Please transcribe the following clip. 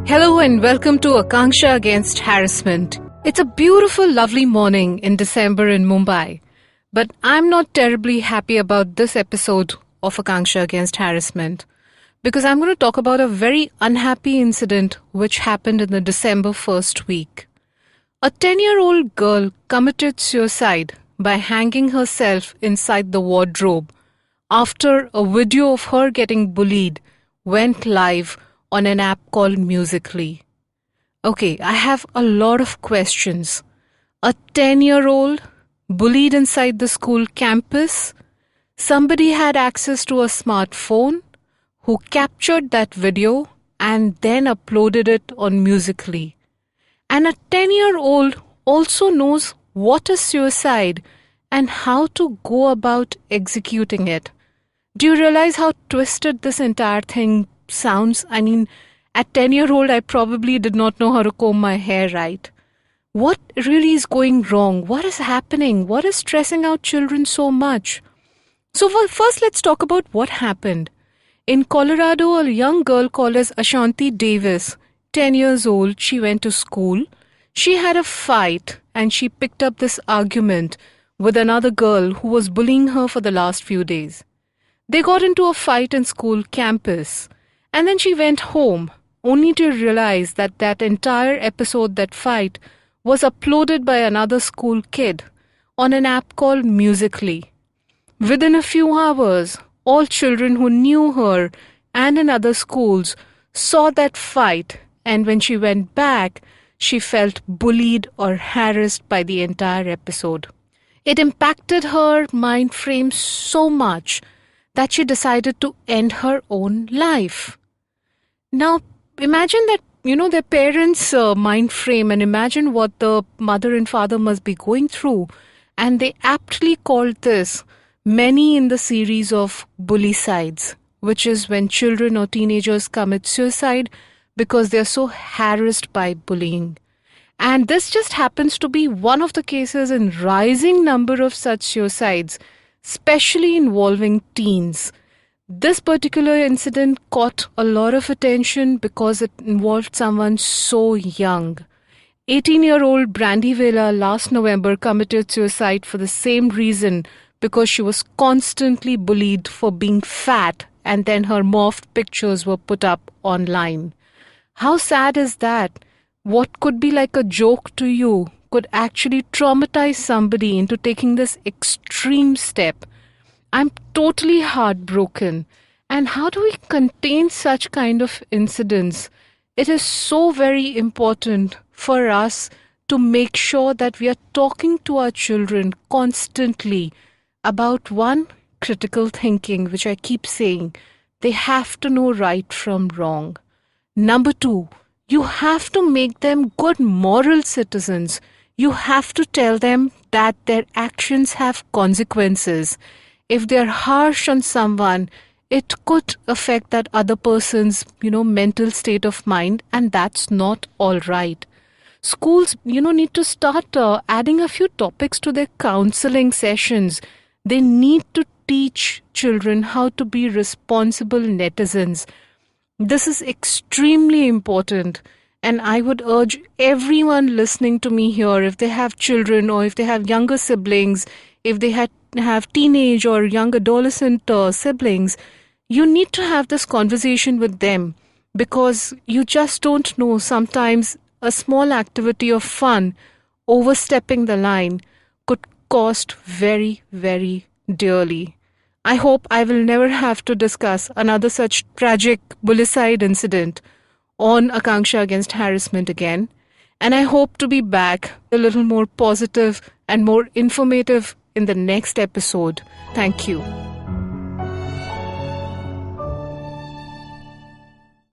Hello and welcome to Akancha Against Harassment. It's a beautiful, lovely morning in December in Mumbai. But I'm not terribly happy about this episode of Akancha Against Harassment because I'm going to talk about a very unhappy incident which happened in the December 1st week. A 10-year-old girl committed suicide by hanging herself inside the wardrobe after a video of her getting bullied went live on an app called Musical.ly. Okay, I have a lot of questions. A 10-year-old bullied inside the school campus? Somebody had access to a smartphone who captured that video and then uploaded it on Musical.ly. And a 10-year-old also knows what is suicide and how to go about executing it. Do you realize how twisted this entire thing sounds? I mean, at 10-year-old, I probably did not know how to comb my hair right. What really is going wrong? What is happening? What is stressing out children so much? So first, let's talk about what happened. In Colorado, a young girl called as Ashanti Davis, 10 years old, she went to school. She had a fight and she picked up this argument with another girl who was bullying her for the last few days. They got into a fight in school campus. And then she went home, only to realize that that entire episode, that fight, was uploaded by another school kid on an app called Musical.ly. Within a few hours, all children who knew her and in other schools saw that fight, and when she went back, she felt bullied or harassed by the entire episode. It impacted her mind frame so much that she decided to end her own life. Now, imagine that, their parents' mind frame, and imagine what the mother and father must be going through. And they aptly called this many in the series of Bullycides, which is when children or teenagers commit suicide because they're so harassed by bullying. And this just happens to be one of the cases in rising number of such suicides, especially involving teens. This particular incident caught a lot of attention because it involved someone so young. 18-year-old Brandy Vela last November committed suicide for the same reason, because she was constantly bullied for being fat and then her morphed pictures were put up online. How sad is that? What could be like a joke to you could actually traumatize somebody into taking this extreme step. I'm totally heartbroken. And how do we contain such kind of incidents? It is so very important for us to make sure that we are talking to our children constantly about one, critical thinking, which I keep saying. They have to know right from wrong. Number two, you have to make them good moral citizens. You have to tell them that their actions have consequences. If they're harsh on someone, it could affect that other person's, mental state of mind, and that's not all right. Schools, need to start adding a few topics to their counseling sessions. They need to teach children how to be responsible netizens. This is extremely important, and I would urge everyone listening to me here, if they have children or if they have younger siblings, if they have teenage or young adolescent siblings, you need to have this conversation with them, because you just don't know, sometimes a small activity of fun overstepping the line could cost very, very dearly. I hope I will never have to discuss another such tragic Bullycide incident on Akancha Against Harassment again. And I hope to be back a little more positive and more informative in the next episode. Thank you.